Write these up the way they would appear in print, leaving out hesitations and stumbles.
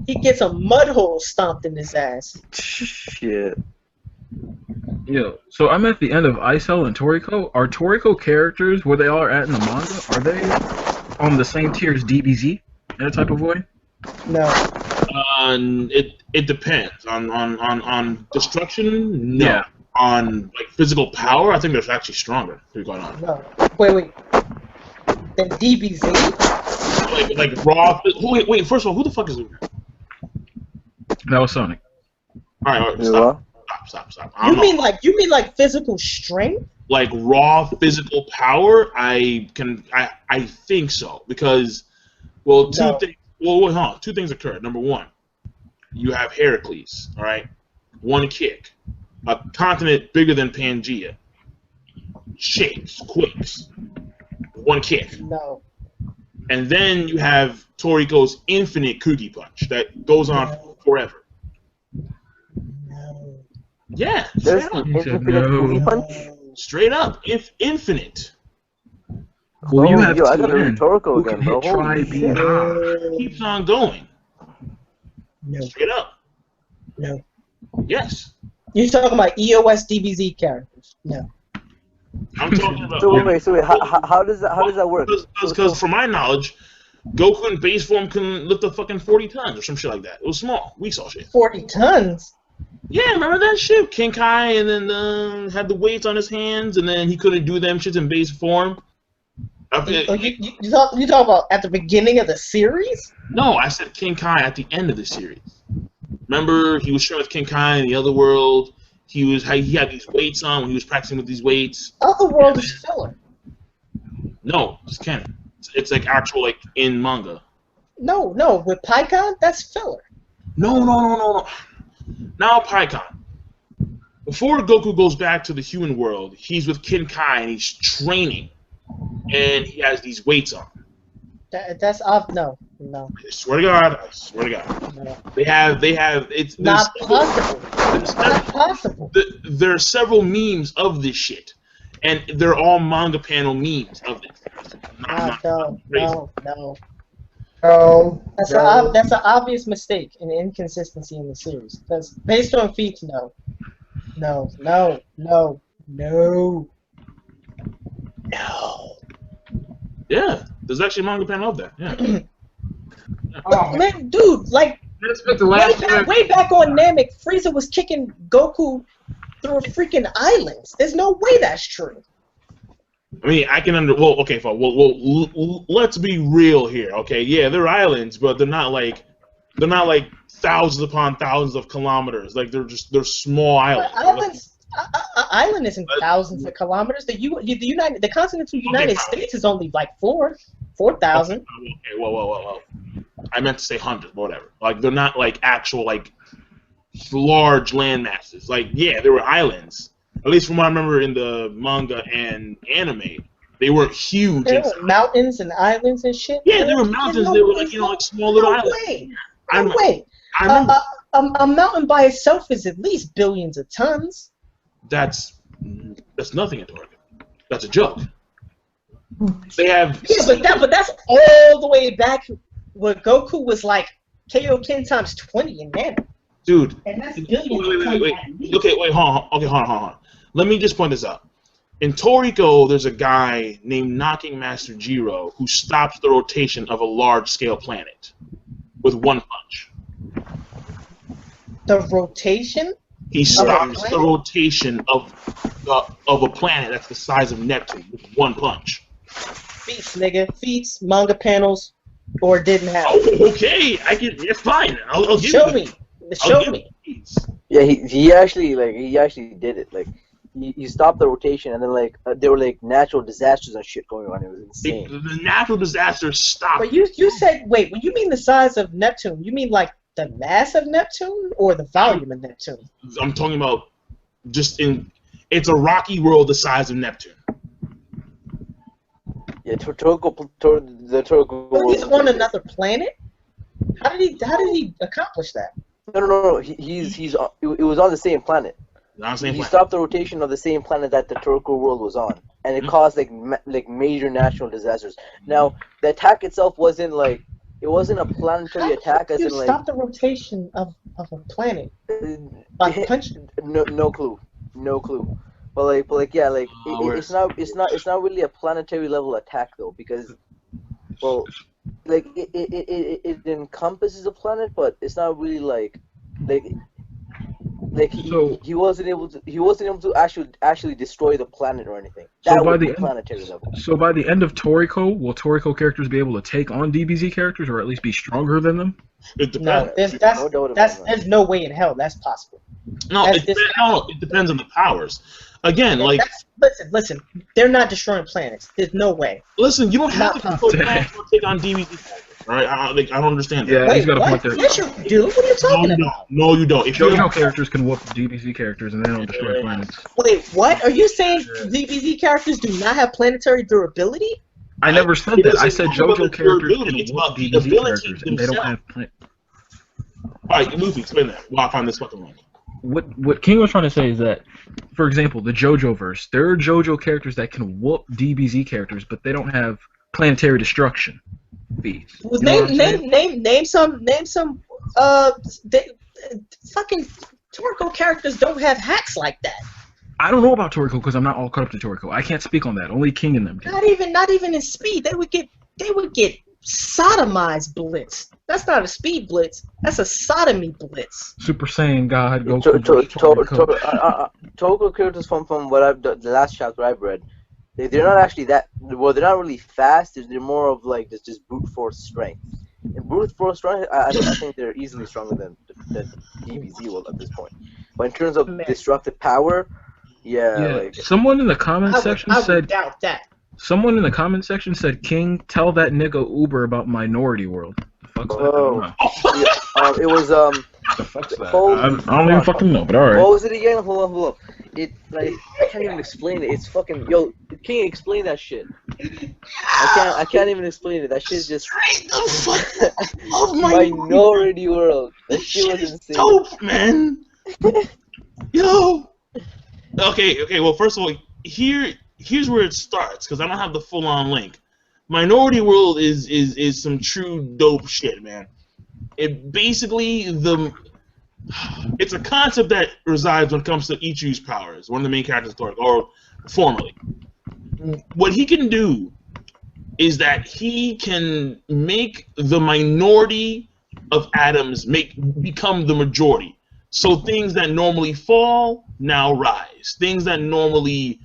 He gets a mud hole stomped in his ass. Shit. Yo, so I'm at the end of Isel and Toriko. Are Toriko characters where they all are at in the manga? Are they on the same tier as DBZ in a type of way? No. It depends on destruction. No. Yeah. On like physical power, I think they're actually stronger. What's going on? No. Wait. Then DBZ? Like raw. Wait. First of all, who the fuck is Luke? That was Sonic. All right. Stop. You mean like physical strength? Like raw physical power? I think so because two things. Well, hold on. Two things occur. Number one, you have Heracles. All right, one kick, a continent bigger than Pangea, shakes, quakes, one kick. No. And then you have Toriko's infinite Kugi punch that goes on forever. No. Yeah, There's straight up. an infinite Kugi punch? Straight up, infinite. Well, you have I two gotta read men Toriko who again, can bro. hit try being high. Keeps on going. No. Straight up. No. Yes. You're talking about EOS DBZ characters? No. I'm talking about. So wait. How does that work? Because from my knowledge, Goku in base form can lift a fucking 40 tons or some shit like that. It was small. We saw shit. 40 tons? Yeah, remember that shit? King Kai and then had the weights on his hands and then he couldn't do them shits in base form. You talk about at the beginning of the series? No, I said King Kai at the end of the series. Remember, he was sharing with King Kai in the other world. He had these weights on when he was practicing with these weights. Otherworld is filler. No, it's canon. It's like actual like in manga. No. With Pycon, that's filler. No. Now Pycon. Before Goku goes back to the human world, he's with King Kai and he's training, and he has these weights on. That's off. No. I swear to God. No. They have. It's Not possible. Not possible. There are several memes of this shit, and they're all manga panel memes of this. No. That's an obvious mistake and inconsistency in the series. That's based on feats. No. Yeah, there's actually a manga panel of that. Yeah. Oh. Man, dude, like way back on Namek, Frieza was kicking Goku through freaking islands. There's no way that's true. I mean, I can okay, fine. Well, let's be real here, okay? Yeah, they're islands, but they're not like thousands upon thousands of kilometers. Like they're small islands. Island isn't thousands of kilometers. The continental United States is only like 4,000. Okay, whoa. I meant to say hundreds, but whatever. Like they're not like actual like large land masses. Like yeah, there were islands. At least from what I remember in the manga and anime, they weren't huge. There were mountains and islands and shit. Yeah, there were mountains. They were like like small little islands. No way. A mountain by itself is at least billions of tons. That's nothing in Toriko. That's a joke. They have. Yeah, but that's all the way back where Goku was like Kaioken times 20 in Namek. Dude. And that's billions. Wait, hold on. Let me just point this out. In Toriko, there's a guy named Knocking Master Jiro who stops the rotation of a large-scale planet with one punch. The rotation? He stops the rotation of a planet that's the size of Neptune with one punch. Feats, nigga. Feats, manga panels, or didn't have. Oh, okay. It's fine. I'll give Show you me. Show me. Yeah, he actually did it. Like he stopped the rotation, and then like there were like natural disasters and shit going on. It was insane. The natural disasters stopped. But you said wait. When you mean the size of Neptune, you mean like the mass of Neptune or the volume of Neptune? I'm talking about just it's a rocky world the size of Neptune. Yeah, the Toriko. So he's on another planet. How did he accomplish that? No. It was on the same planet. He stopped the rotation of the same planet that the Toriko world was on, and it caused like major natural disasters. Now the attack itself wasn't like It wasn't a planetary attack as you in like. stop the rotation of a planet by punching. No clue. But yeah, like it's not really a planetary level attack though, because like it encompasses a planet, but it's not really like he wasn't able to actually destroy the planet or anything. That would be planetary level. So by the end of Toriko, will Toriko characters be able to take on DBZ characters, or at least be stronger than them? It depends. No, there's no way in hell that's possible. No, it depends on the powers. Again, like listen, they're not destroying planets. There's no way. Listen, you don't have to take on DBZ characters. Right? I don't understand that. Yeah, he's got a point there. Yes, you do. What are you talking about? No, you don't. If JoJo characters can whoop DBZ characters and they don't destroy planets. Wait, what? Are you saying DBZ characters do not have planetary durability? I never said that. I said JoJo characters can whoop DBZ characters and they don't have planets. Alright, Luffy, explain that. Well, I find this fucking wrong. What King was trying to say is that, for example, the JoJoverse, there are JoJo characters that can whoop DBZ characters, but they don't have planetary destruction feats. Well, name some fucking Toriko characters don't have hacks like that. I don't know about Toriko because I'm not all caught up to Toriko. I can't speak on that. Only King and them do. Not even in speed. They would get sodomized blitz. That's not a speed blitz. That's a sodomy blitz. Super Saiyan God Goku. Toriko characters from what the last chapter I've read, they're not actually that. Well, they're not really fast. They're more of like just brute force strength. And brute force strength, I think they're easily stronger than DBZ will at this point. But in terms of destructive power, yeah. Like, someone in the comment section said. I would doubt that. Someone in the comment section said, "King, tell that nigga Uber about Minority World." The fuck's that? It was The fuck's that? I don't even fucking know, but alright. What was it again? Hold on. It like I can't even explain it. It's fucking King, explain that shit. I can't even explain it. That shit's just Straight the fuck of Minority World. That shit was insane. Dope, man. Yo. Okay. Well, first of all, here's where it starts, because I don't have the full-on link. Minority World is some true dope shit, man. It basically it's a concept that resides when it comes to Ichi's powers, one of the main characters of Toriko, or formerly. What he can do is that he can make the minority of atoms become the majority. So things that normally fall now rise. Things that normally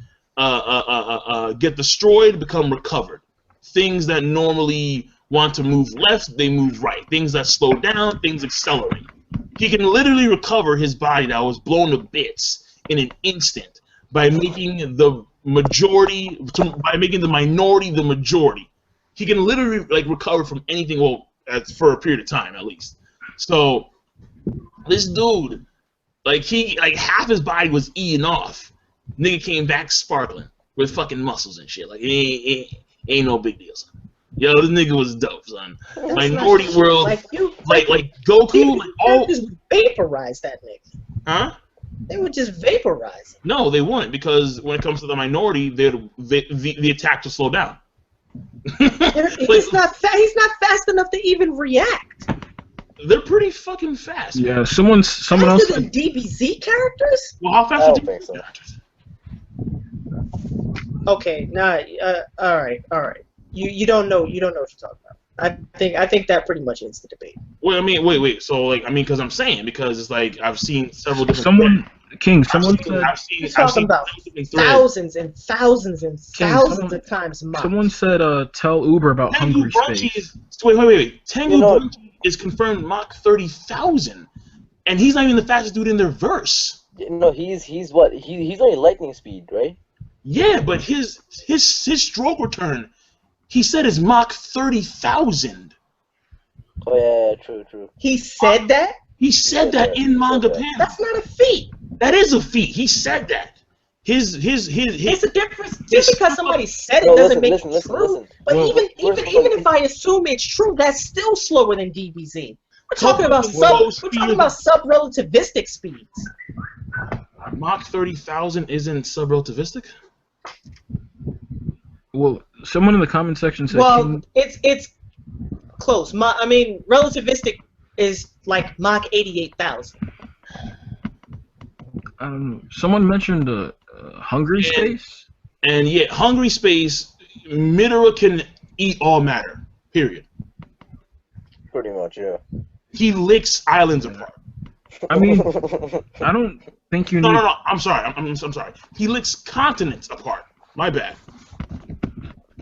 get destroyed become recovered. Things that normally want to move left, they move right. Things that slow down, things accelerate. He can literally recover his body that was blown to bits in an instant by making the majority, by making the minority the majority. He can literally recover from anything, well, for a period of time at least. So this dude, half his body was eaten off. Nigga came back sparkling with fucking muscles and shit. Like it ain't no big deal, son. Yo, this nigga was dope, son. Minority World, like Goku, all just vaporize that nigga. Huh? They would just vaporize him. No, they wouldn't, because when it comes to the minority, the attack will slow down. He's not fast enough to even react. They're pretty fucking fast. Yeah, man. someone else. The DBZ characters? Well, how fast are DBZ characters? Okay, all right. You don't know what you're talking about. I think that pretty much ends the debate. Well, I mean, wait. So, because I'm saying, because it's like I've seen several different. Someone You're talking about thousands and thousands and thousands of times. Someone said, "Tell Uber about Hungry Space." Wait. Tengu Bunchi is confirmed Mach 30,000, and he's not even the fastest dude in their verse. No, he's what? He's only lightning speed, right? Yeah, but his stroke return, he said, is Mach 30,000. Oh yeah, true. He said that? He said that in manga panel. That's not a feat. That is a feat. He said that. It's a difference. Just because somebody said it doesn't make it true. But even if I assume it's true, that's still slower than DBZ. We're talking about sub-relativistic speeds. Mach 30,000 isn't sub-relativistic? Well, someone in the comment section said. Well, it's close. I mean, relativistic is like Mach 88,000. Someone mentioned hungry space. And yet, hungry space, Midora can eat all matter. Period. Pretty much, yeah. He licks islands apart. I mean, I don't think you need. No. I'm sorry. I'm sorry. He licks continents apart. My bad.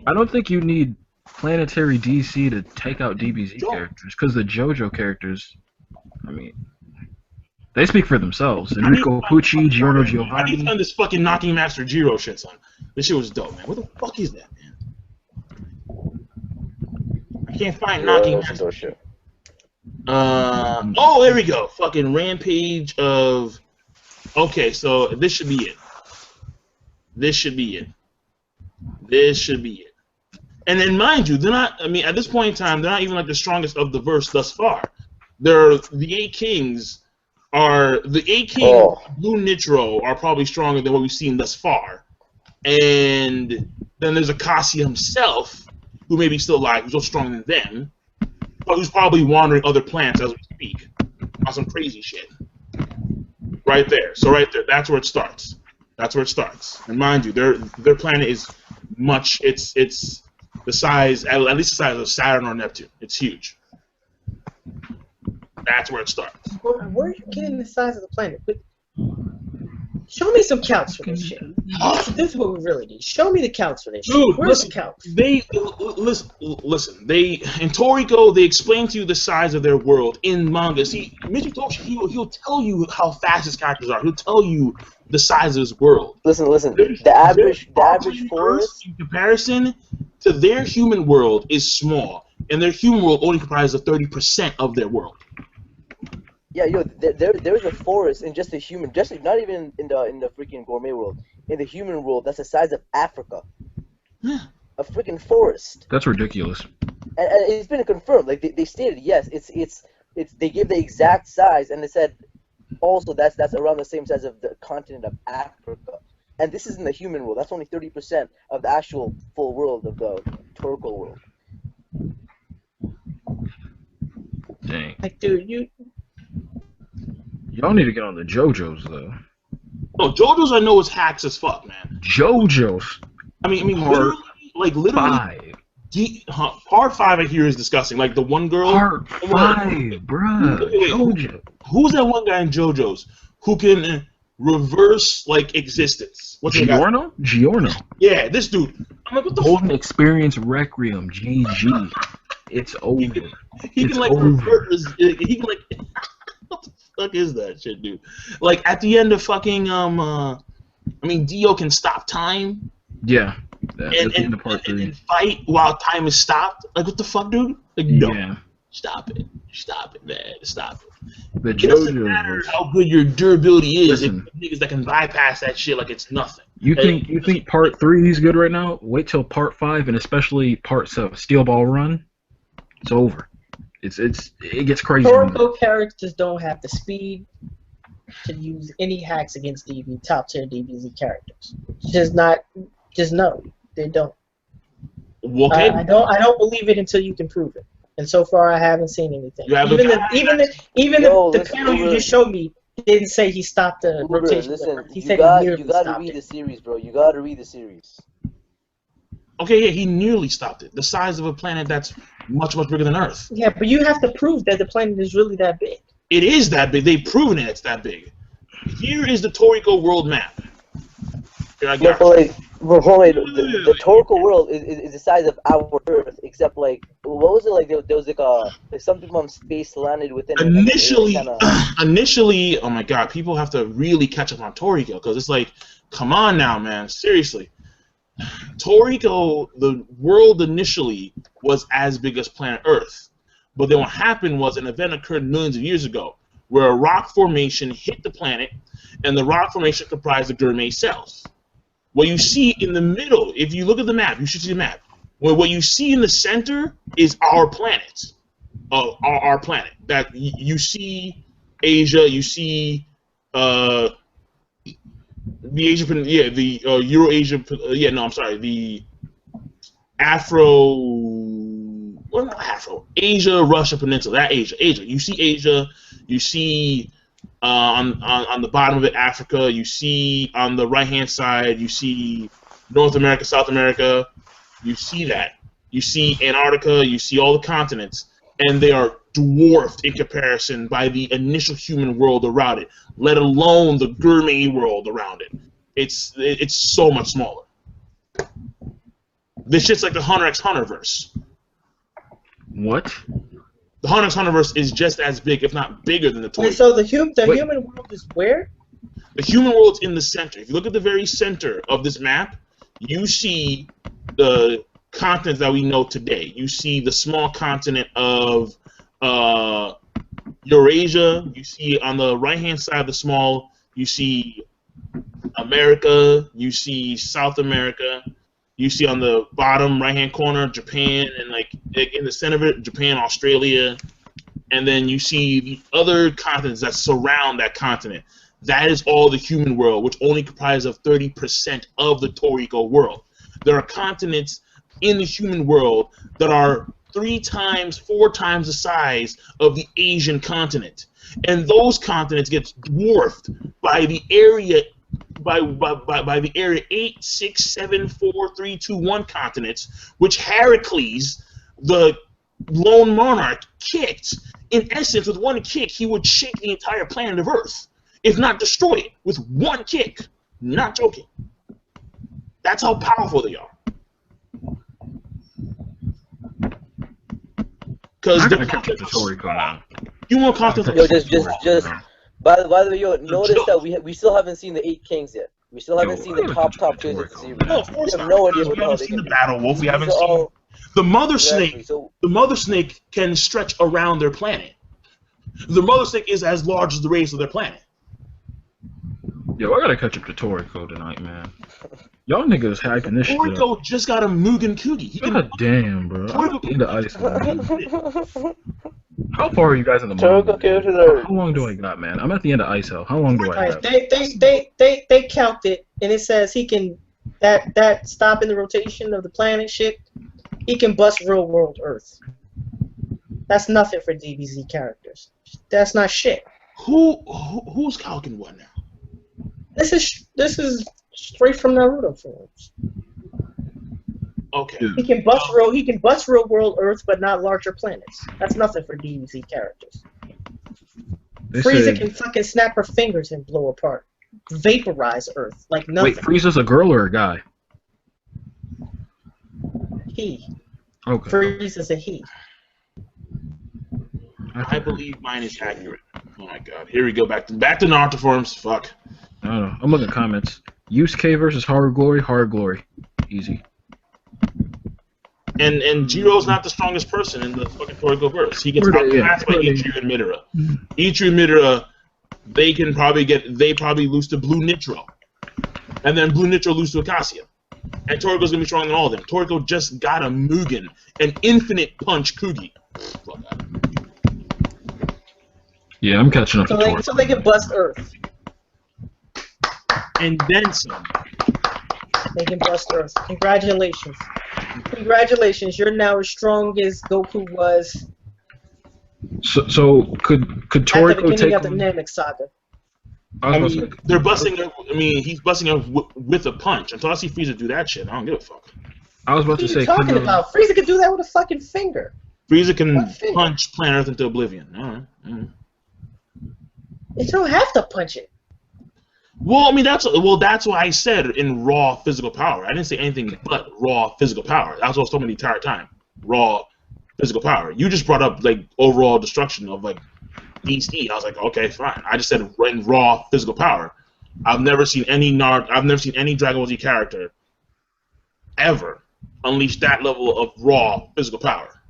I don't think you need planetary DC to take out DBZ characters, because the JoJo characters, I mean, they speak for themselves. Enrico Pucci, Giorno Giovanni. I need to find this fucking Knocking Master Jiro shit, son. This shit was dope, man. What the fuck is that, man? I can't find Knocking Master. Shit. Oh, there we go. Fucking Rampage of. Okay, so this should be it. This should be it. This should be it. And then, mind you, they're not. I mean, at this point in time, they're not even like the strongest of the verse thus far. They're the 8 Kings. The 8 Kings, Blue Nitro, are probably stronger than what we've seen thus far. And then there's Akasi himself, who may be still alive, who's still stronger than them, but who's probably wandering other planets as we speak on some crazy shit. Right there. So right there, that's where it starts. That's where it starts. And mind you, their planet is much. It's the size, at least the size of Saturn or Neptune. It's huge. That's where it starts. Where are you getting the size of the planet? Show me some counts for this shit. This is what we really need. Show me the counts for this shit. Dude, where's the counts? Listen. They in Toriko, they explain to you the size of their world in manga. See, Mitsutoshi, he'll tell you how fast his characters are. He'll tell you the size of his world. Listen. The average forest in comparison to their human world is small, and their human world only comprises of 30% of their world. Yeah, there's a forest in just the human, not even in the freaking gourmet world. In the human world, that's the size of Africa. Yeah. A freaking forest. That's ridiculous. And it's been confirmed. Like they stated, yes, it's they give the exact size, and they said also that's around the same size of the continent of Africa. And this is in the human world. That's only 30% of the actual full world of the Toriko world. Dang. Like, dude, Y'all need to get on the JoJo's though. No, JoJo's I know is hacks as fuck, man. JoJo's. I mean, literally. 5. Part 5 I hear is disgusting. Like the one girl. Part 5, bruh. JoJo. Who's that one guy in JoJo's who can reverse like existence? What's Giorno? Giorno. Yeah, this dude. I'm like, what the Golden Experience Requiem. GG. It's over. He can like reverse. He can like. What the fuck is that shit, dude? Like at the end of fucking Dio can stop time. Yeah. And fight while time is stopped. Like what the fuck, dude? Like no. Yeah. Stop it, man. Stop it. The It doesn't matter how good your durability is. If niggas that can bypass that shit like it's nothing. You think part 3 is good right now? Wait till part 5 and especially part 7, Steel Ball Run. It's over. It gets crazy. Toriko characters don't have the speed to use any hacks against top tier DBZ characters. Just no, they don't. Okay. I don't believe it until you can prove it. And so far, I haven't seen anything. Even the panel you just showed me didn't say he stopped the rotation. Listen, he said you gotta read the series, bro. You gotta read the series. Okay, yeah, he nearly stopped it. The size of a planet that's much, much bigger than Earth. Yeah, but you have to prove that the planet is really that big. It is that big. They've proven it's that big. Here is the Toriko world map. Here I got the Toriko world is the size of our Earth, except like, what was it like? There was like something from space landed within it. Initially, oh my god, people have to really catch up on Toriko, because it's like, come on now, man, seriously. Toriko, the world initially was as big as planet Earth, but then what happened was an event occurred millions of years ago where a rock formation hit the planet, and the rock formation comprised of gourmet cells. What you see in the middle, if you look at the map, you should see the map. What you see in the center is our planet, our planet. That you see Asia, you see the Asia, the Euro-Asia, the Afro, or not Afro, Asia, Russia Peninsula, that Asia. You see Asia, you see on the bottom of it Africa, you see on the right hand side, you see North America, South America, you see that. You see Antarctica, you see all the continents, and they are dwarfed in comparison by the initial human world around it, let alone the gourmet world around it. It's so much smaller. This shit's like the Hunter x Hunterverse. What? The Hunter x Hunterverse is just as big, if not bigger, than the Toriko. So the human world is where? The human world's in the center. If you look at the very center of this map, you see the continents that we know today. You see the small continent of Eurasia. You see on the right-hand side of the small, you see America. You see South America. You see on the bottom right-hand corner Japan, and like in the center of it, Japan, Australia, and then you see the other continents that surround that continent. That is all the human world, which only comprises of 30% of the Toriko world. There are continents in the human world that are 3 times, 4 times the size of the Asian continent, and those continents get dwarfed by the area. By the area 8, 6, 7, 4, 3, 2, 1 continents, which Heracles, the lone monarch, kicked. In essence, with one kick, he would shake the entire planet of Earth, if not destroy it, with one kick. Not joking. That's how powerful they are. Because the Toriko now. human continents. Yo, just. By the way, yo, notice that we still haven't seen the 8 Kings yet. We still haven't seen the top kids of the series. No, of course we have not. no idea We what the hell haven't they seen can the do. Battle Wolf. We haven't These are seen all- the Mother Exactly, Snake. so- The Mother Snake can stretch around their planet. The Mother Snake is as large as the radius of their planet. Yo, I gotta catch up to Toriko tonight, man. Y'all niggas hyping this shit up. Toriko just got a Mugen Kugi. He can God damn, bro. I'm in the ice, man. How far are you guys in the Toriko manga? characters are. How long do I got, man? I'm at the end of Ice Hell. How long do I have? They count it, and it says he can that stopping the rotation of the planet shit. He can bust real world Earth. That's nothing for DBZ characters. That's not shit. Who's calcing what now? This is straight from Naruto films. Okay. He can bust real world Earth, but not larger planets. That's nothing for DBZ characters. They Frieza say, can fucking snap her fingers and blow apart, vaporize Earth like nothing. wait, Frieza's a girl or a guy? He. Okay. Frieza's a he. I believe mine is accurate. Oh my god. Here we go. Back to Naruto forms. Fuck. I don't know. I'm looking at comments. Yusuke versus Haru Glory. Easy. And Jiro's not the strongest person in the fucking Torikoverse. He gets outclassed by Ichiro and Midora. Ichiro and Midora, they probably lose to Blue Nitro. And then Blue Nitro lose to Acacia. And Toriko's gonna be stronger than all of them. Toriko just got a Mugen, an infinite punch Kugi. Fuck that. Yeah, I'm catching up to Toriko. So they can bust Earth. And then some. They can bust Earth. Congratulations. Congratulations. You're now as strong as Goku was So could at the Toriko beginning take of the on... Namek saga. They're busting her. I mean, he's busting her with a punch. Until I see Frieza do that shit, I don't give a fuck. I was about What are to you say, talking about? Frieza could do that with a fucking finger. Frieza can What finger? punch Planet Earth into oblivion. All right. You don't have to punch it. Well, I mean that's what I said in raw physical power. I didn't say anything but raw physical power. That's what I was talking the entire time. Raw physical power. You just brought up like overall destruction of like DC. I was like, okay, fine. I just said in raw physical power. I've never seen any Dragon Ball Z character ever unleash that level of raw physical power.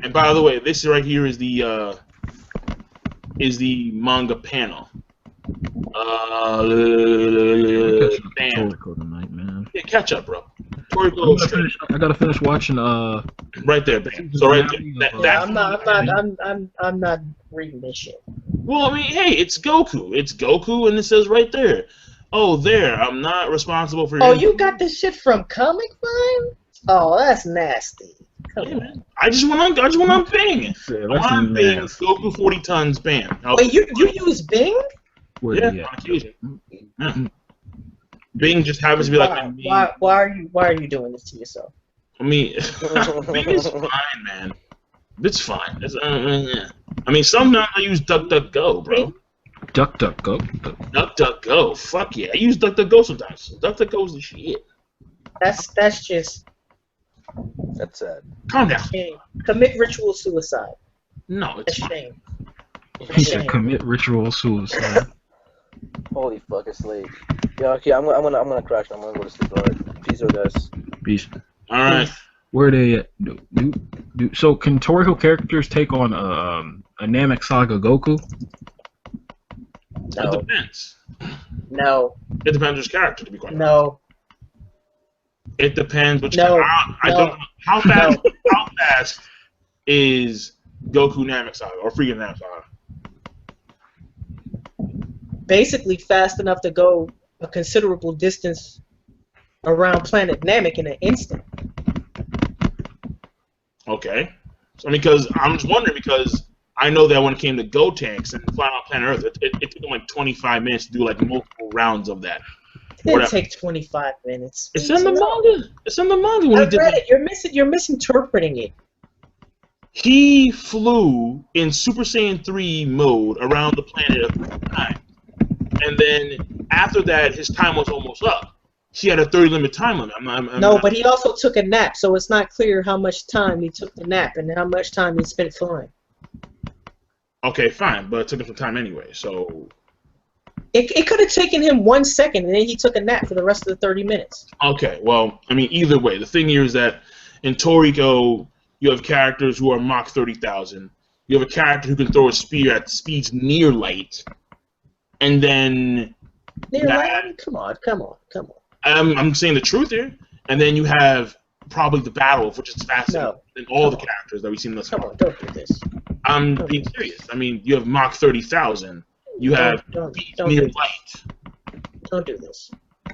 And by the way, this right here is the manga panel. Damn. Toriko tonight, man. Yeah, catch up, bro. Toriko. I gotta finish watching. Right there, bam. So right there. I'm not reading this shit. Well, I mean, hey, it's Goku. It's Goku, and it says right there. oh, there, I'm not responsible for. Oh, you got this shit from Comic Vine? Oh, that's nasty. Come Yeah, on. man. I just went on Bing. Yeah, I that's went on Bing. nasty. Goku 40 tons. Bam. Wait, you use Bing? Where Yeah, they on at? occasion. Yeah. Bing just happens to be like my main. Why are you doing this to yourself? I mean, Bing is fine, man. It's fine. Yeah. I mean, sometimes I use DuckDuckGo, bro. DuckDuckGo. DuckDuckGo. Fuck yeah. I use DuckDuckGo sometimes. DuckDuckGo's the shit. That's just That's sad. Calm down. shame. Commit ritual suicide. No, it's That's fine. shame. He said commit ritual suicide. Holy fuck, it's late. Yeah, okay, I'm gonna crash. I'm gonna go to sleep. Alright, peace out, guys. Beast. All right. Where they at? So can Toriko characters take on a Namek Saga Goku? It No. depends. No. It depends on his character, to be quite honest. No. It depends which. No. I No. don't. How fast? How fast is Goku Namek Saga or freaking Namek Saga? Basically fast enough to go a considerable distance around planet Namek in an instant. Okay. So because I'm just wondering because I know that when it came to Go tanks and flying on planet Earth, it took them like 25 minutes to do like multiple rounds of that. It didn't Whatever. take 25 minutes. It's in the manga. It's in the manga when I he did read that. it. You're misinterpreting it. He flew in Super Saiyan 3 mode around the planet a few times. And then after that, his time was almost up. He had a 30-minute time limit. No, but he also took a nap, so it's not clear how much time he took the nap and how much time he spent flying. Okay, fine, but it took him some time anyway, so... It could have taken him 1 second, and then he took a nap for the rest of the 30 minutes. Okay, well, I mean, either way, the thing here is that in Toriko, you have characters who are Mach 30,000. You have a character who can throw a spear at speeds near light. And then... Come on. I'm saying the truth here. And then you have probably the Battle, which is faster than all the characters that we've seen thus far. Come on, don't do this. I'm being serious. I mean, you have Mach 30,000. You have don't near do light. Don't do this.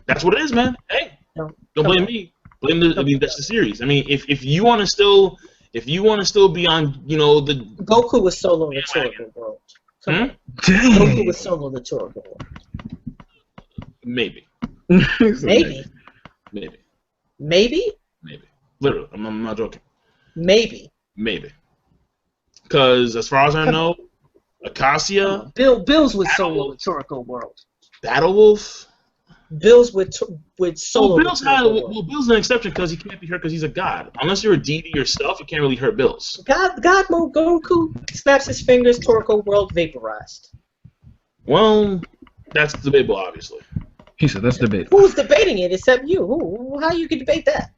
That's what it is, man. Hey, don't blame me. Blame the. I mean, that's the series. I mean, if you want to still, be on, you know, the Goku was solo in the Toriko world. Come on. Dang. Goku was solo in the Toriko world. Maybe. Maybe. Literally, I'm not joking. Maybe. Because as far as I know, Acacia, Bills with solo in the Toriko world. Battle Wolf. Bills with solo. Well, Bill's an exception because he can't be hurt because he's a god. Unless you're a deity yourself, you can't really hurt Bills. God mode Goku snaps his fingers, Toriko world vaporized. Well, that's debatable, obviously. He said that's debatable. Who's debating it except you? How you can debate that?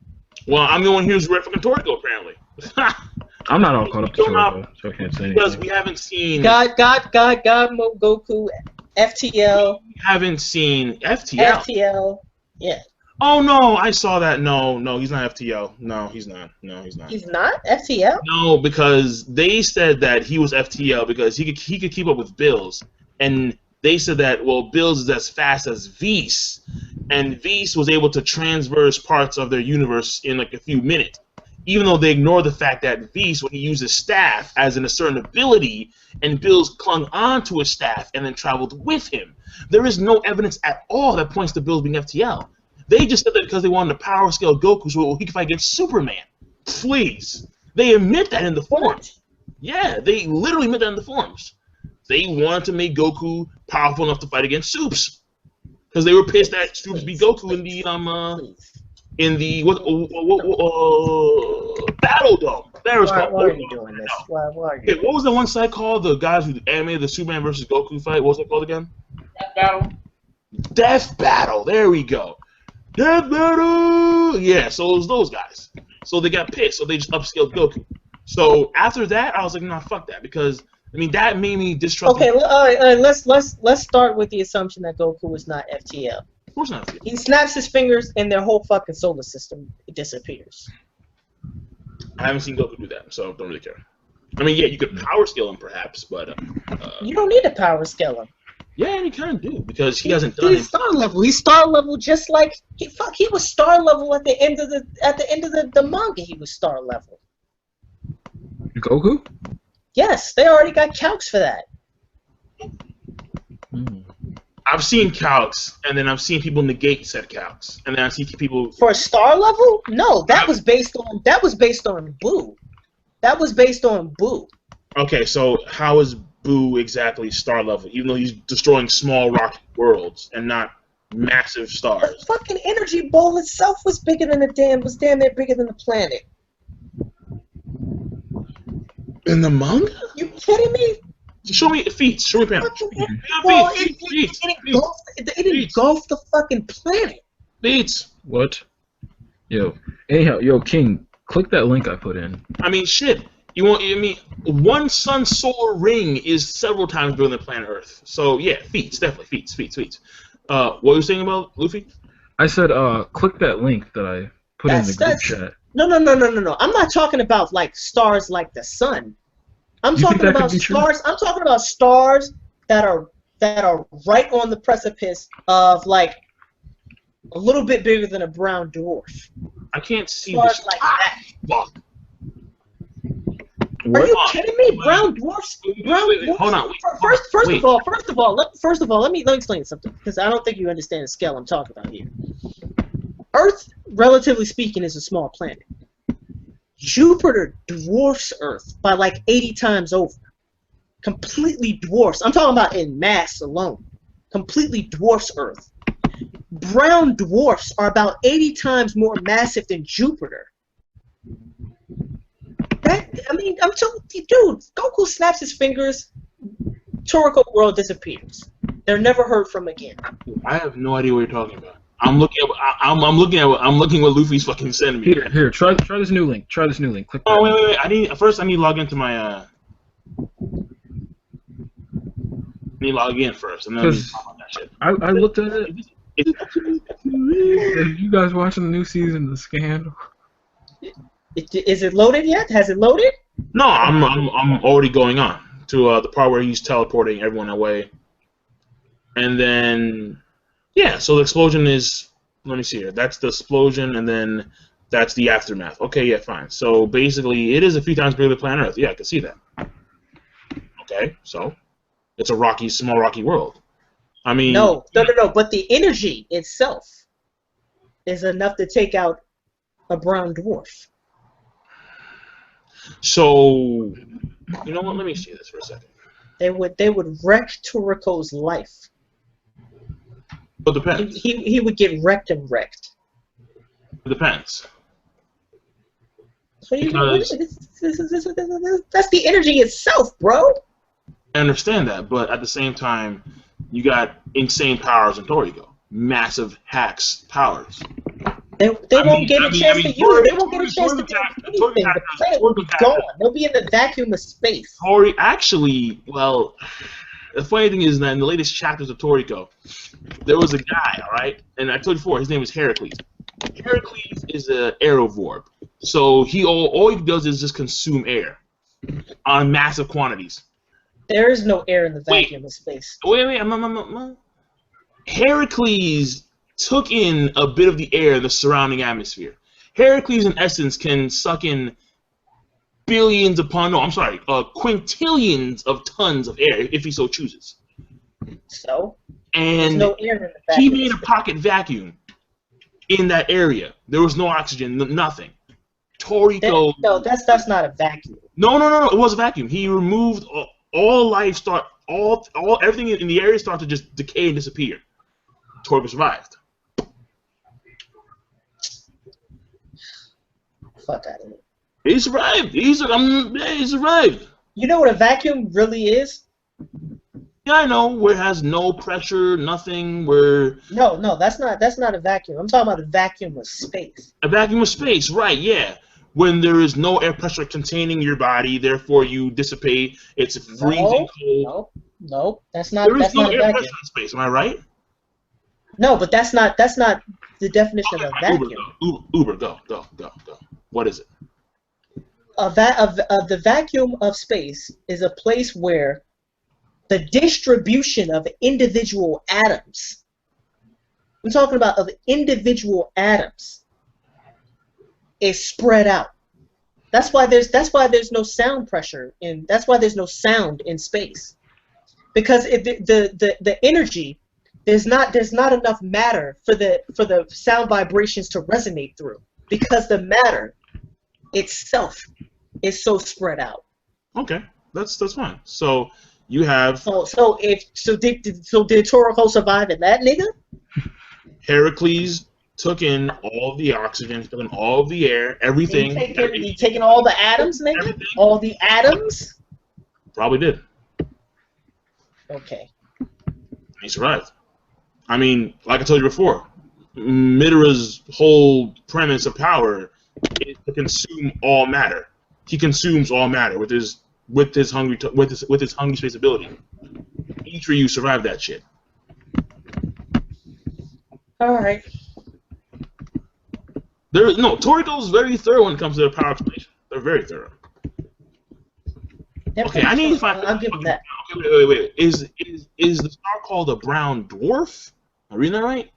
Well, I'm the one here who's read fucking Toriko, apparently. I'm not all caught up to Toriko, so I can't say anything. Because we haven't seen... God mode Goku, FTL. We haven't seen FTL. FTL, yeah. Oh, no, I saw that. No, he's not FTL. No, he's not. He's not FTL? No, because they said that he was FTL because he could keep up with Bills. And they said that, well, Bills is as fast as Whis. And Whis was able to transverse parts of their universe in like a few minutes. Even though they ignore the fact that Whis, when he used his staff as in a certain ability, and Bills clung onto his staff and then traveled with him. There is no evidence at all that points to Bills being FTL. They just said that because they wanted to power scale Goku so he could fight against Superman. Please. They admit that in the forums. Yeah, they literally admit that in the forums. They wanted to make Goku powerful enough to fight against Supes. Because they were pissed that Supes beat Goku in the BattleDome. There was called. Why are you doing this? Why are you? Okay, what was the one site called? The guys who animated the Superman versus Goku fight. What was it called again? Death Battle. There we go. Death Battle. Yeah. So it was those guys. So they got pissed. So they just upscaled Goku. So after that, I was like, nah, fuck that, because I mean that made me distrust. Okay, all right. Let's start with the assumption that Goku is not FTL. Of course not. He snaps his fingers and their whole fucking solar system disappears. I haven't seen Goku do that, so don't really care. I mean, yeah, you could power scale him perhaps, but you don't need to power scale him. Yeah, and he kind of do because he hasn't done He's star level. He's star level just like he was star level at the end of the manga. He was star level. Goku? Yes, they already got calcs for that. I've seen calcs, and then I've seen people negate said calcs, and then I've seen people For a star level? No, that was based on Boo. That was based on Boo. Okay, so how is Boo exactly star level, even though he's destroying small rocky worlds and not massive The stars? fucking energy ball itself was bigger than was damn near bigger than the planet. In the manga? You kidding me? Show me feats. Show me panels. Well, it engulfed the fucking planet. Feats. What? Yo. Anyhow, yo, King, click that link I put in. I mean, shit. One sun solar ring is several times bigger than planet Earth. So yeah, feats, definitely feats. What were you saying about Luffy? I said, click that link that I put in the group chat. No. I'm not talking about like stars like the sun. I'm talking about stars. I'm talking about stars that are right on the precipice of like a little bit bigger than a brown dwarf. I can't see Stars this. like that. Fuck. Are you kidding me? Brown dwarfs. Wait, hold on. First of all, let me explain something because I don't think you understand the scale I'm talking about here. Earth, relatively speaking, is a small planet. Jupiter dwarfs Earth by like 80 times over. Completely dwarfs. I'm talking about in mass alone. Completely dwarfs Earth. Brown dwarfs are about 80 times more massive than Jupiter. I'm telling you, dude, Goku snaps his fingers, Toriko world disappears. They're never heard from again. I have no idea what you're talking about. I'm looking what Luffy's fucking sending me. Here, try this new link. Click that. Oh wait. I need to log into my I need to log in first, and then I'll talk about that shit. I looked at it. Have you guys watching the new season of The Scandal? Is it loaded yet? Has it loaded? No, I'm already going on to the part where he's teleporting everyone away, and then yeah. So the explosion is. Let me see here. That's the explosion, and then that's the aftermath. Okay, yeah, fine. So basically, it is a few times bigger than planet Earth. Yeah, I can see that. Okay, so it's a small rocky world. I mean, no. But the energy itself is enough to take out a brown dwarf. So, you know what? Let me see this for a second. They would wreck Toriko's life. But depends. He would get wrecked. It depends. That's the energy itself, bro. I understand that, but at the same time, you got insane powers in Toriko. Massive hacks powers. They won't get a chance to use it. They won't get a chance to do anything. The planet will be gone. They'll be in the vacuum of space. Actually, well, the funny thing is that in the latest chapters of Toriko, there was a guy, all right? And I told you before, his name is Heracles. Heracles is an aerovorb. So all he does is just consume air on massive quantities. There is no air in the vacuum of space. Wait. Heracles took in a bit of the air in the surrounding atmosphere. Heracles, in essence, can suck in quintillions of tons of air if he so chooses. So? And there's no air in the vacuum. he made a pocket vacuum in that area. There was no oxygen, nothing. Toriko... No, that's not a vacuum. No, it was a vacuum. He removed all life everything in the area started to just decay and disappear. Toriko survived. Fuck out of here. He survived. He survived. You know what a vacuum really is? Yeah, I know. Where it has no pressure, nothing. Where no, that's not a vacuum. I'm talking about a vacuum of space. A vacuum of space, right? Yeah. When there is no air pressure containing your body, therefore you dissipate. It's freezing cold. No, that's not. There is that's no not air a pressure in space. Am I right? No, but that's not the definition of a vacuum. Uber, go. What is it? The vacuum of space is a place where the distribution of individual atoms. I'm talking about of individual atoms is spread out. That's why there's no sound pressure in. That's why there's no sound in space, because the energy there's not enough matter for the sound vibrations to resonate through, because the matter itself is so spread out. Okay, that's fine. So you have. So did Toriko survive in that, nigga? Heracles took in all the oxygen, took in all the air, everything. You taking all the atoms, nigga? Everything. All the atoms? Probably did. Okay. He survived. I mean, like I told you before, Mitra's whole premise of power is to consume all matter. He consumes all matter with his hungry space ability. Each of you survived that shit. All right. Toriko's very thorough when it comes to their power explanation. They're very thorough. Okay, I need to find. I'll give him that. Okay, wait. Is the star called a brown dwarf? Am I reading that right?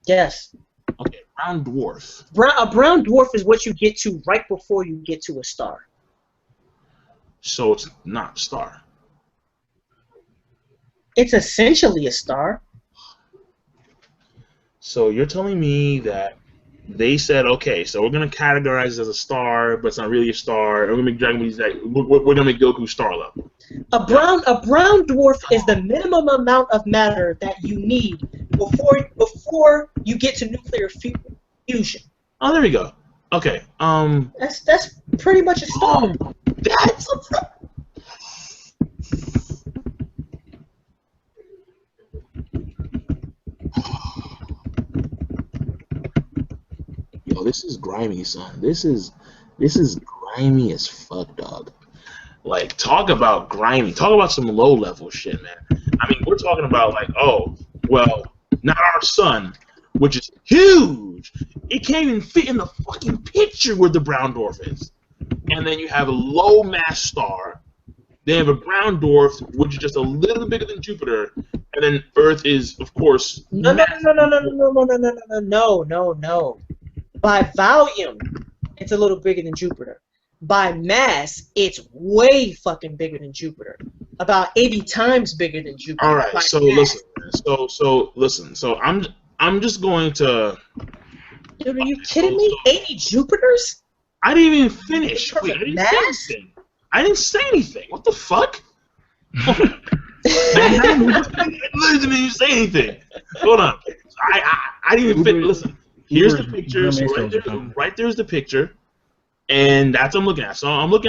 Yes. Okay, brown dwarf. A brown dwarf is what you get to right before you get to a star. So it's not a star. It's essentially a star. So you're telling me that they said, okay, so we're gonna categorize it as a star, but it's not really a star. And we're gonna make Dragon Ball Z. We're gonna make Goku star level. A brown dwarf is the minimum amount of matter that you need before you get to nuclear fusion. Oh, there we go. Okay. That's pretty much a star. Oh, that's a. Yo, this is grimy, son. This is grimy as fuck, dog. Like, talk about grimy. Talk about some low-level shit, man. I mean, we're talking about, like, oh, well, not our sun, which is huge. It can't even fit in the fucking picture where the brown dwarf is. And then you have a low-mass star. They have a brown dwarf, which is just a little bigger than Jupiter. And then Earth is, of course, No. By volume, it's a little bigger than Jupiter. By mass, it's way fucking bigger than Jupiter. About 80 times bigger than Jupiter. All right. So listen. So I'm just going to. Dude, are you kidding me? 80 Jupiters? I didn't even finish. Wait, Perfect I didn't say anything. I didn't say anything. What the fuck? I didn't even say anything. Hold on. I didn't even finish. Listen. Here's the picture. So right there's the picture, and that's what I'm looking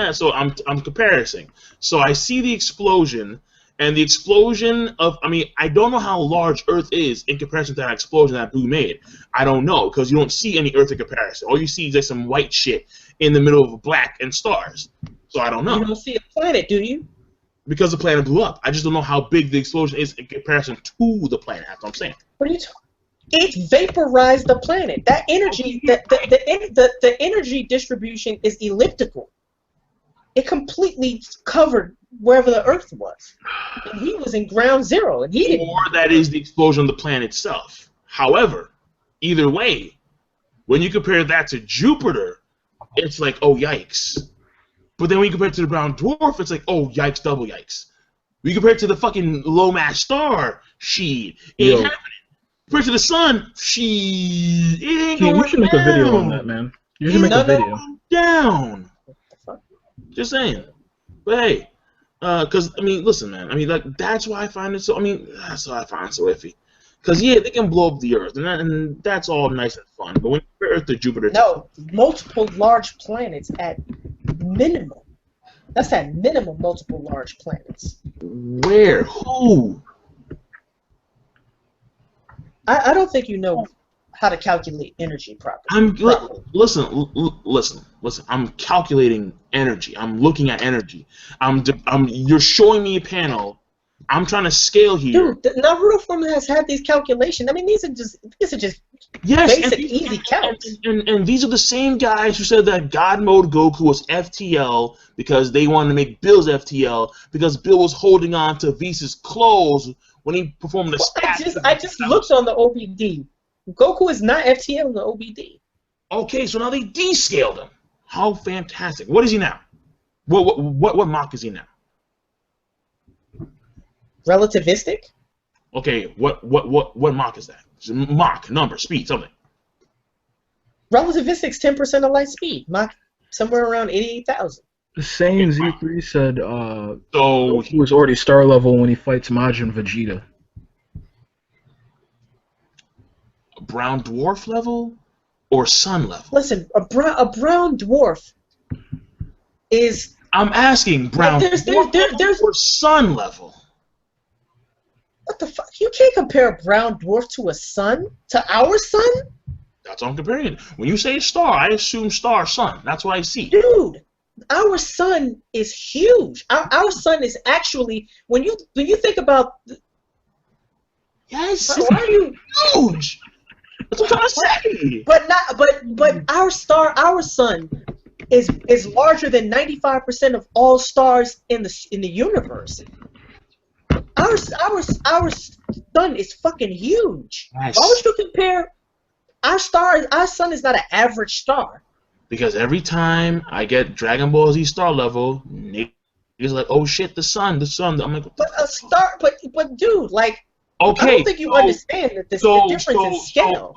at. So I'm comparing. So I see the explosion, and the explosion of. I mean, I don't know how large Earth is in comparison to that explosion that Boo made. I don't know, because you don't see any Earth in comparison. All you see is like some white shit in the middle of black and stars. So I don't know. You don't see a planet, do you? Because the planet blew up. I just don't know how big the explosion is in comparison to the planet. That's what I'm saying. What are you talking? It vaporized the planet. That energy, the energy distribution is elliptical. It completely covered wherever the Earth was. And he was in ground zero, and he didn't. Or that is the explosion of the planet itself. However, either way, when you compare that to Jupiter, it's like, oh, yikes. But then when you compare it to the brown dwarf, it's like, oh, yikes, double yikes. We compare it to the fucking low-mass star, it ain't happening. Compared to the sun, it ain't going down. You should make a video on that, man. You should make a video. Down. Just saying. But hey, because, I mean, listen, man. I mean, like, that's why I find it so, that's why I find it so iffy. Because, yeah, they can blow up the Earth, and that's all nice and fun. But when you compare Earth to Jupiter... No, multiple large planets at minimum. That's at minimum multiple large planets. Where? Who? I don't think you know how to calculate energy properly. Listen. I'm calculating energy. I'm looking at energy. You're showing me a panel. I'm trying to scale here. Dude, the Naruto formula has had these calculations. I mean, these are just Yes, basic, easy count. And these are the same guys who said that God Mode Goku was FTL because they wanted to make Bill's FTL because Bill was holding on to Whis' clothes when he performed the stats. I just looked on the OBD. Goku is not FTL in the OBD. Okay, so now they descaled him. How fantastic! What is he now? What Mach is he now? Relativistic? Okay, what Mach is that? Mach, number, speed, something. Relativistic's 10% of light speed. Mach somewhere around 88,000. The same Z3 said So he was already star level when he fights Majin Vegeta. Brown dwarf level or sun level? Listen, a brown dwarf is. I'm asking brown dwarf or sun level. What the fuck? You can't compare a brown dwarf to a sun? To our sun? That's what I'm comparing. When you say star, I assume star, sun. That's what I see. Dude, our sun is huge. Our sun is actually when you think about. Yes, Why are you huge? That's what I'm trying to say. But our sun is larger than 95% of all stars in the universe. Our sun is fucking huge. Nice. Why would you compare our star? Our sun is not an average star. Because every time I get Dragon Ball Z star level, Nick is like, "Oh shit, the sun." I'm like, But a star, but dude, like, okay, I don't think you understand that the difference in scale.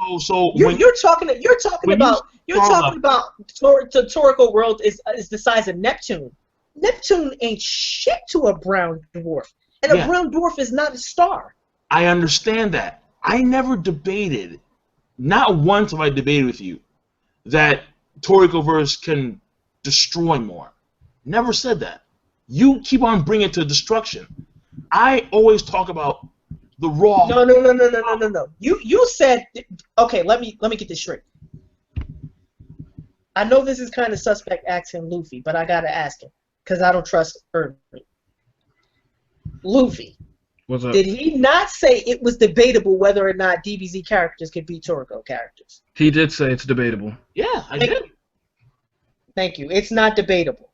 You're talking about the Toriko world is the size of Neptune. Neptune ain't shit to a brown dwarf, and a brown dwarf is not a star. I understand that. I never debated, not once have I debated with you, that Torikoverse can destroy more. Never said that. You keep on bringing it to destruction. I always talk about the raw. No. You said, okay. Let me get this straight. I know this is kind of suspect asking Luffy, but I gotta ask him because I don't trust Irving. Luffy, What's up? did he not say it was debatable whether or not DBZ characters could be Toriko characters? He did say it's debatable. Yeah, I did. Thank you. It's not debatable.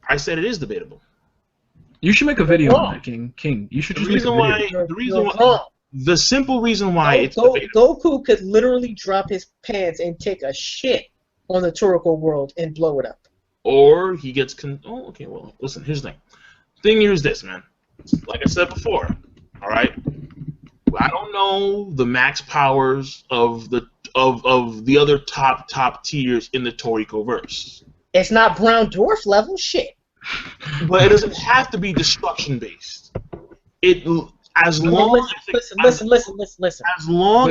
I said it is debatable. You should make a video on that, King. You should just make a video. The simple reason why it's debatable. Goku could literally drop his pants and take a shit on the Toriko world and blow it up. Or he gets oh, okay. Well, listen. Here's the thing. Thing here is this, man. Like I said before, all right. I don't know the max powers of the other top tiers in the Torikoverse. It's not brown dwarf level shit. But it doesn't have to be destruction based. Listen. As long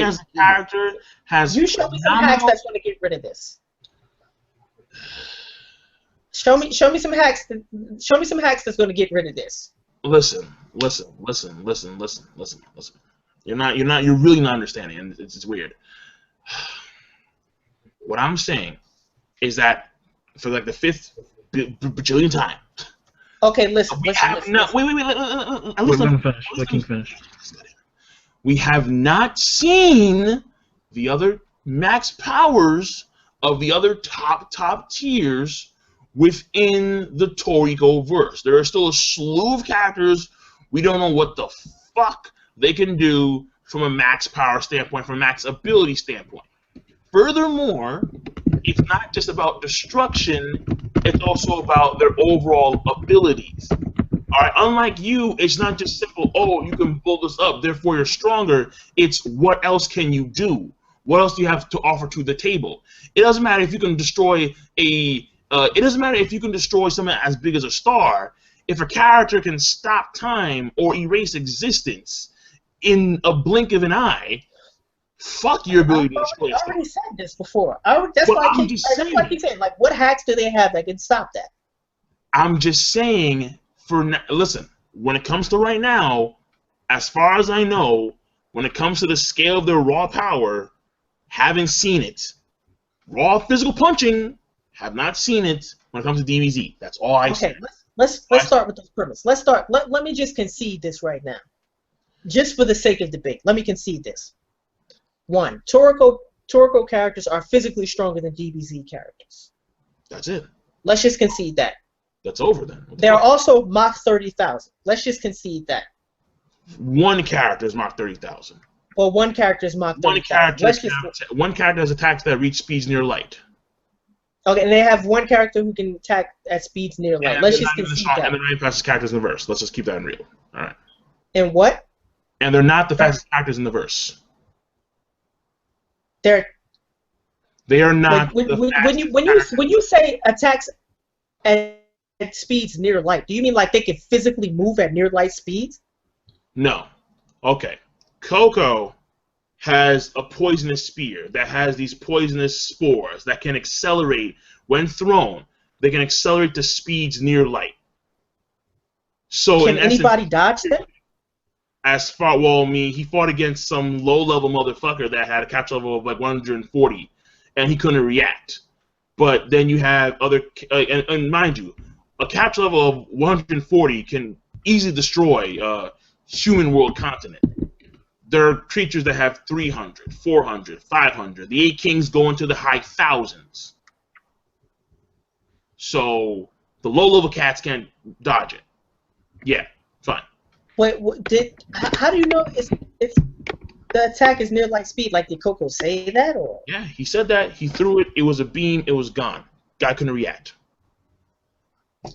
as the character has. You show me some hacks that's going to get rid of this. Show me some hacks. Show me some hacks that's going to get rid of this. Listen. You're really not understanding, and it's weird. What I'm saying is that for like the 5th bajillion time. Okay, listen. Wait. Let King finish. We have not seen the other max powers of the other top tiers within the Torikoverse. There are still a slew of characters we don't know what the fuck they can do from a max power standpoint, from a max ability standpoint. Furthermore, it's not just about destruction, it's also about their overall abilities. Alright, unlike you, it's not just simple, oh, you can build this up, therefore you're stronger. It's what else can you do? What else do you have to offer to the table? It doesn't matter if you can destroy it doesn't matter if you can destroy something as big as a star. If a character can stop time or erase existence in a blink of an eye, fuck your ability to destroy a star. I already said this before. That's why I keep saying, like, what hacks do they have that can stop that? I'm just saying, listen, when it comes to right now, as far as I know, when it comes to the scale of their raw power, haven't seen it. Raw physical punching, have not seen it when it comes to DBZ. That's all I say. Okay, let's start with this premise. Let's start. Let me just concede this right now, just for the sake of debate. Let me concede this. One, Toriko characters are physically stronger than DBZ characters. That's it. Let's just concede that. That's over then. They are also Mach 30,000. Let's just concede that. One character is Mach 30,000. Well, one character is Mach 30,000. One character has attacks that reach speeds near light. Okay, and they have one character who can attack at speeds near light. Let's just concede that. And they're not the fastest characters in the verse. Let's just keep that in real. All right. And what? And they're not the fastest characters in the verse. They are not. When you say attacks at speeds near light, do you mean like they can physically move at near light speeds? No. Okay. Coco has a poisonous spear that has these poisonous spores that can accelerate when thrown. They can accelerate to speeds near light. So can anybody dodge them? As far, well, I mean, he fought against some low-level motherfucker that had a capture level of like 140, and he couldn't react. But then you have other, and mind you, a capture level of 140 can easily destroy a human world continent. There are creatures that have 300, 400, 500. The 8 Kings go into the high thousands. So the low-level cats can't dodge it. Yeah, fine. Wait, how do you know it's the attack is near light speed? Like, did Coco say that, or? Yeah, he said that. He threw it. It was a beam. It was gone. Guy couldn't react.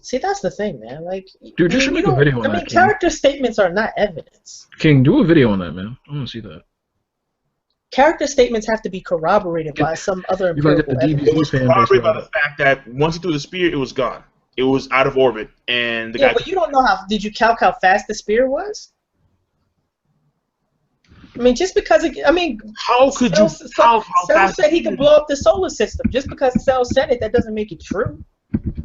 See, that's the thing, man. Like, dude, you should make a video on that. I mean, character statements are not evidence. King, do a video on that, man. I want to see that. Character statements have to be corroborated by some other empirical evidence. It was corroborated by the fact that once he threw the spear, it was gone. It was out of orbit, and the guy. But you don't know how. Did you calc how fast the spear was? I mean, just because I mean, how could you? How fast said he could blow up the solar system. Just because Cell said it, that doesn't make it true.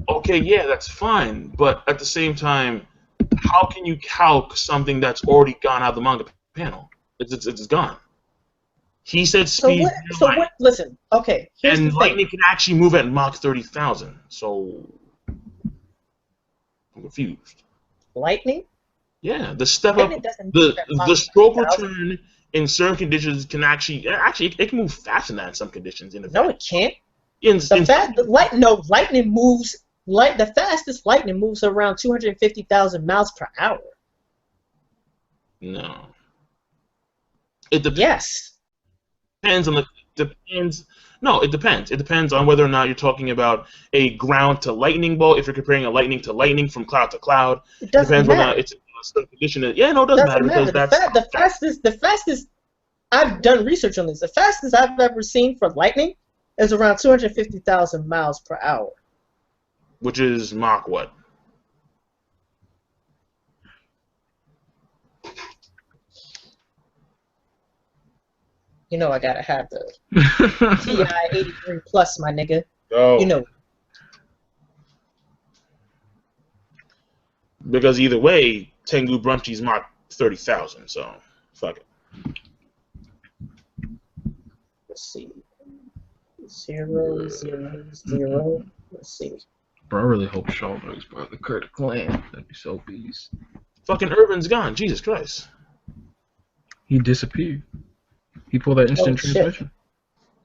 Okay, yeah, that's fine, but at the same time, how can you calc something that's already gone out of the manga panel? It's gone. He said speed. Listen, okay. And lightning can actually move at Mach 30,000. So I'm confused. Lightning? Yeah, the step up, the stroke return in certain conditions can actually it can move faster than that in some conditions. No, it can't. Lightning moves. The fastest lightning moves around 250,000 miles per hour. No. It depends. Yes. No, it depends. It depends on whether or not you're talking about a ground to lightning bolt. If you're comparing a lightning to lightning from cloud to cloud, it depends matter. Whether or not it's a certain condition. Yeah, no, it doesn't matter because the fastest. I've done research on this. The fastest I've ever seen for lightning is around 250,000 miles per hour. Which is Mach what? You know I gotta have the TI 83 plus, my nigga. Oh. You know. Because either way, Tengu Brunchi's Mach 30,000, so fuck it. Let's see. 0, 0, 0. Let's see. Bro, I really hope Shaw knows about the Kurdic clan. That'd be so beast. Fucking Urban's gone. Jesus Christ. He disappeared. He pulled that instant transmission. Shit.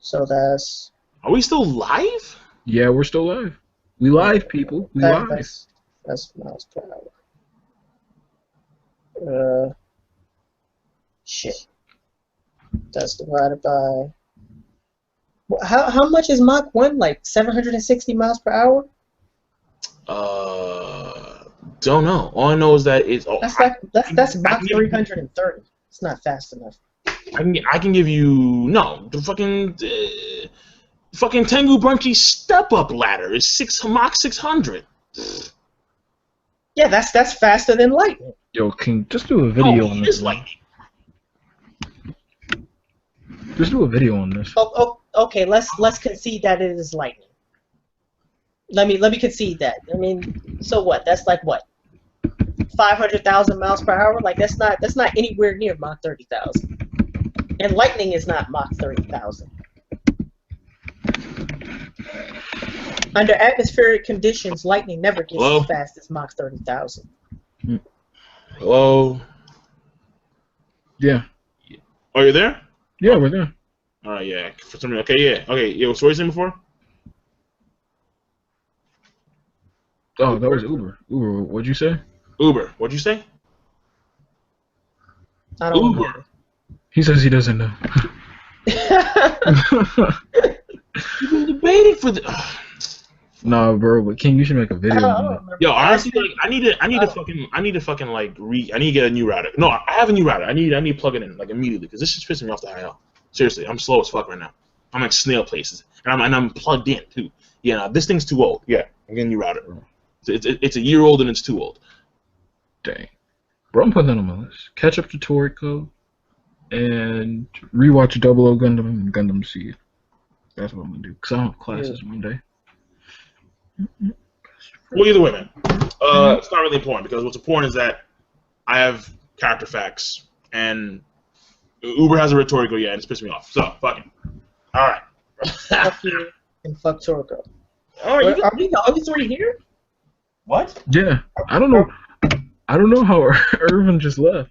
So that's. Are we still live? Yeah, we're still live. We live, people. We live. That's miles per hour. Shit. That's divided by. How much is Mach 1? Like 760 miles per hour? Don't know. All I know is that it's. That's Mach 330. It's not fast enough. I can give you the fucking Tengu Brunchi step up ladder is Mach 600. Yeah, that's faster than lightning. Yo, King, just do a video on this. Lightning. Just do a video on this. Okay, let's concede that it is lightning. Let me concede that. I mean, so what? That's like what? 500,000 miles per hour? Like that's not anywhere near Mach 30,000. And lightning is not Mach 30,000. Under atmospheric conditions, lightning never gets as fast as Mach 30,000. Hello? Yeah. Are you there? Yeah, we're there. All right, yeah. For some reason, okay, yeah, okay. Yeah, so what you saying before? Oh, that was Uber. Uber, what'd you say? Uber. What'd you say? I don't Uber. remember. He says he doesn't know. You've been debating for the. Nah, bro, but King, you should make a I video don't on that. remember. Yo, honestly, like, I need to fucking like I need to get a new router. No, I have a new router. I need to plug it in like immediately because this is pissing me off the high hell. Seriously, I'm slow as fuck right now. I'm like snail places, and I'm plugged in too. Yeah, nah, this thing's too old. Yeah, I'm getting a new router. It's a year old and it's too old. Dang. Bro, I'm putting that on my list. Catch up to Toriko and rewatch Double O Gundam and Gundam Seed. That's what I'm gonna do. Because I don't have classes Monday. Well, either way, man. It's not really important because what's important is that I have character facts and Uber has a rhetorical, yeah, and it's pissing me off. So, fuck it. All right. Fuck you and fuck Toriko. Oh, are Are we the only three here? What? Yeah. I don't know how Irvin just left.